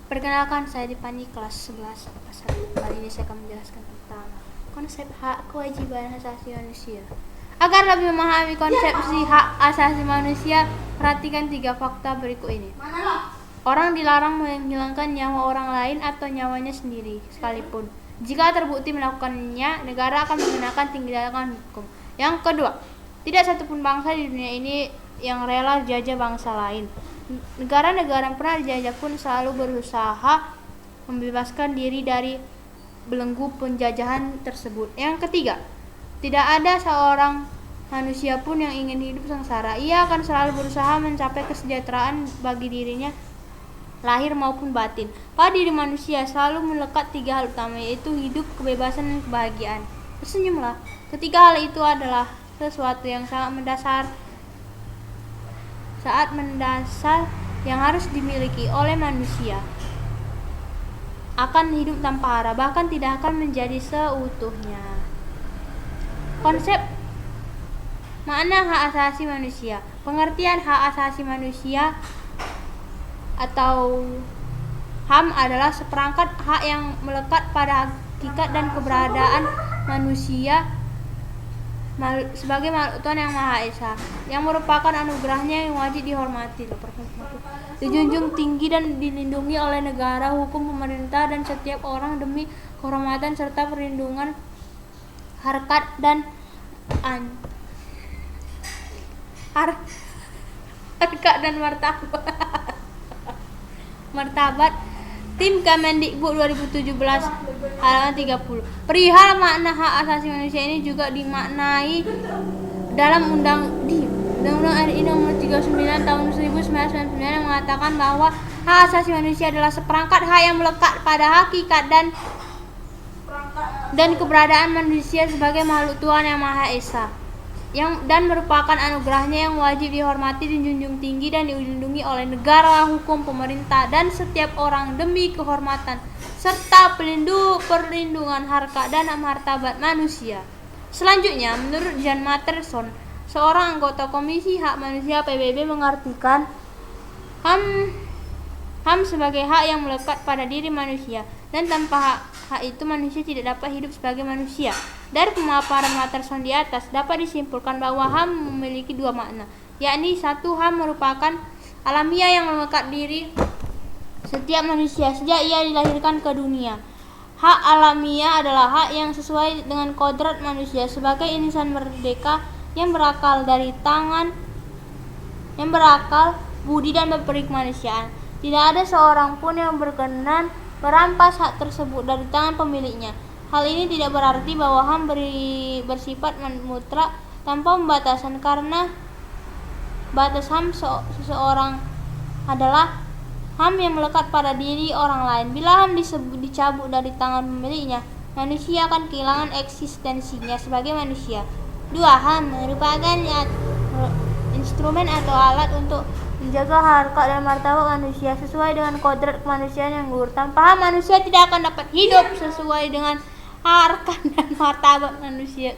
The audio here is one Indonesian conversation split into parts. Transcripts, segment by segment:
Perkenalkan, saya Dipani, kelas 11 kelas 1. Kali ini saya akan menjelaskan tentang konsep hak kewajiban asasi manusia. Agar lebih memahami konsepsi hak asasi manusia, perhatikan 3 fakta berikut ini. Orang dilarang menghilangkan nyawa orang lain atau nyawanya sendiri sekalipun. Jika terbukti melakukannya, negara akan menggunakan tindakan hukum. Yang kedua, tidak satupun bangsa di dunia ini yang rela jajah bangsa lain. Negara-negara yang pernah dijajah pun selalu berusaha membebaskan diri dari belenggu penjajahan tersebut. Yang ketiga, tidak ada seorang manusia pun yang ingin hidup sengsara. Ia akan selalu berusaha mencapai kesejahteraan bagi dirinya, lahir maupun batin. Pada diri manusia selalu melekat 3 hal utama, yaitu hidup, kebebasan, dan kebahagiaan. Tersenyumlah. Ketiga hal itu adalah sesuatu yang sangat mendasar yang harus dimiliki oleh manusia. Akan hidup tanpa hara, bahkan tidak akan menjadi seutuhnya. Konsep makna hak asasi manusia. Pengertian hak asasi manusia atau HAM adalah seperangkat hak yang melekat pada hakikat dan keberadaan manusia sebagai makhluk Tuhan yang Maha Esa, yang merupakan anugerahnya yang wajib dihormati, dijunjung tinggi dan dilindungi oleh negara, hukum, pemerintah, dan setiap orang demi kehormatan serta perlindungan harkat dan martabat. Tim Kemendikbud 2017 halaman 30. Perihal makna hak asasi manusia ini juga dimaknai dalam Undang-Undang RI Nomor 39 Tahun 1999 yang mengatakan bahwa hak asasi manusia adalah seperangkat hak yang melekat pada hakikat dan keberadaan manusia sebagai makhluk Tuhan yang Maha Esa, dan merupakan anugerahnya yang wajib dihormati, dijunjung tinggi, dan dilindungi oleh negara, hukum, pemerintah, dan setiap orang demi kehormatan serta perlindungan harkat dan martabat manusia. Selanjutnya, menurut Jan Matterson, seorang anggota Komisi Hak Manusia PBB, mengartikan HAM sebagai hak yang melekat pada diri manusia, dan tanpa hak itu manusia tidak dapat hidup sebagai manusia. Dari pemaparan Matterson di atas dapat disimpulkan bahwa HAM memiliki 2 makna, yakni 1. HAM merupakan alamiah yang melekat diri setiap manusia sejak ia dilahirkan ke dunia. Hak alamiah adalah hak yang sesuai dengan kodrat manusia sebagai insan merdeka yang berakal, budi, dan berperi kemanusiaan. Tidak ada seorang pun yang berkenan merampas hak tersebut dari tangan pemiliknya. Hal ini tidak berarti bahwa HAM bersifat mutlak tanpa pembatasan, karena batas HAM seseorang adalah HAM yang melekat pada diri orang lain. Bila HAM dicabut dari tangan pemiliknya, manusia akan kehilangan eksistensinya sebagai manusia. 2. HAM merupakan instrumen atau alat untuk menjaga harkat dan martabat manusia sesuai dengan kodrat kemanusiaan yang luhur. Tanpa HAM, manusia tidak akan dapat hidup sesuai dengan harkat dan martabat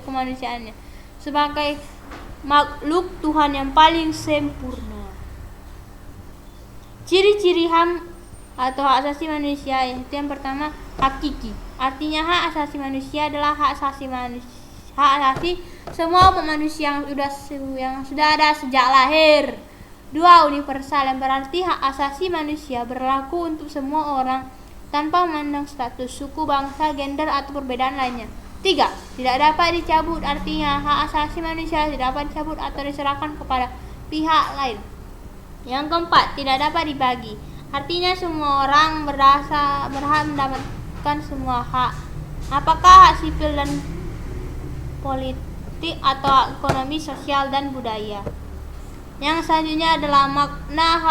kemanusiaannya sebagai makhluk Tuhan yang paling sempurna. Ciri-ciri HAM atau hak asasi manusia, yaitu yang pertama, hakiki. Artinya hak asasi manusia adalah hak asasi semua manusia yang sudah ada sejak lahir. 2. Universal, yang berarti hak asasi manusia berlaku untuk semua orang tanpa memandang status, suku, bangsa, gender, atau perbedaan lainnya. 3. Tidak dapat dicabut, artinya hak asasi manusia tidak dapat dicabut atau diserahkan kepada pihak lain. Yang keempat, tidak dapat dibagi, artinya semua orang berhak mendapatkan semua hak, apakah hak sipil dan politik atau hak ekonomi, sosial, dan budaya. Yang selanjutnya adalah makna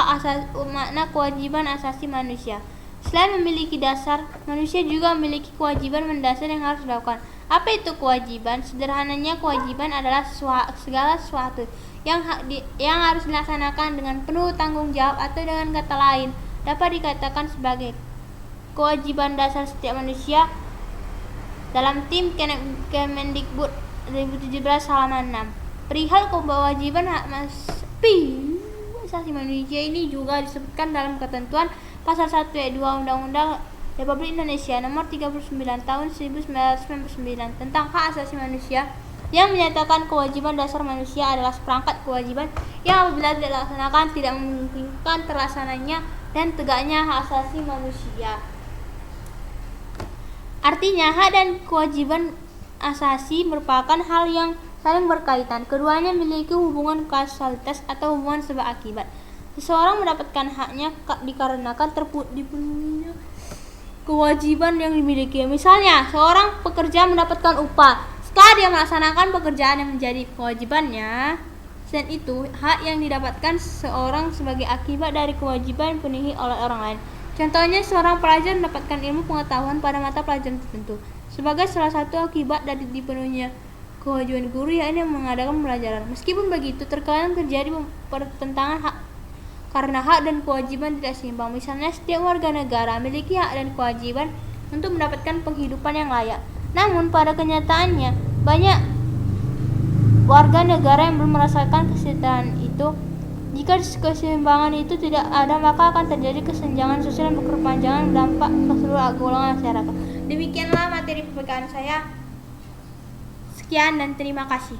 kewajiban asasi manusia. Selain memiliki dasar, manusia juga memiliki kewajiban mendasar yang harus dilakukan. Apa itu kewajiban? Sederhananya, kewajiban adalah segala sesuatu yang harus dilaksanakan dengan penuh tanggung jawab, atau dengan kata lain dapat dikatakan sebagai kewajiban dasar setiap manusia. Dalam Tim Kemendikbud 2017 halaman 6. Perihal kewajiban hak asasi manusia ini juga disebutkan dalam ketentuan Pasal 1 ayat 2 Undang-Undang Republik Indonesia Nomor 39 Tahun 1999 tentang Hak Asasi Manusia yang menyatakan kewajiban dasar manusia adalah seperangkat kewajiban yang apabila tidak dilaksanakan tidak memungkinkan terlaksananya dan tegaknya hak asasi manusia. Artinya, hak dan kewajiban asasi merupakan hal yang saling berkaitan. Keduanya memiliki hubungan kausalitas atau hubungan sebab akibat. Seseorang mendapatkan haknya dikarenakan dipenuhinya kewajiban yang dimiliki. Misalnya, seorang pekerja mendapatkan upah setelah dia melaksanakan pekerjaan yang menjadi kewajibannya. Selain itu, hak yang didapatkan seorang sebagai akibat dari kewajiban dipenuhi oleh orang lain. Contohnya, seorang pelajar mendapatkan ilmu pengetahuan pada mata pelajaran tertentu. Sebagai salah satu akibat dari dipenuhinya kewajiban guru yakni mengadakan pembelajaran. Meskipun begitu, terkadang terjadi pertentangan hak karena hak dan kewajiban tidak seimbang. Misalnya, setiap warga negara memiliki hak dan kewajiban untuk mendapatkan penghidupan yang layak. Namun pada kenyataannya banyak warga negara yang belum merasakan kesetaraan itu. Jika keseimbangan itu tidak ada, maka akan terjadi kesenjangan sosial yang berkepanjangan berdampak ke seluruh golongan masyarakat. Demikianlah materi pembicaraan saya. Sekian dan terima kasih.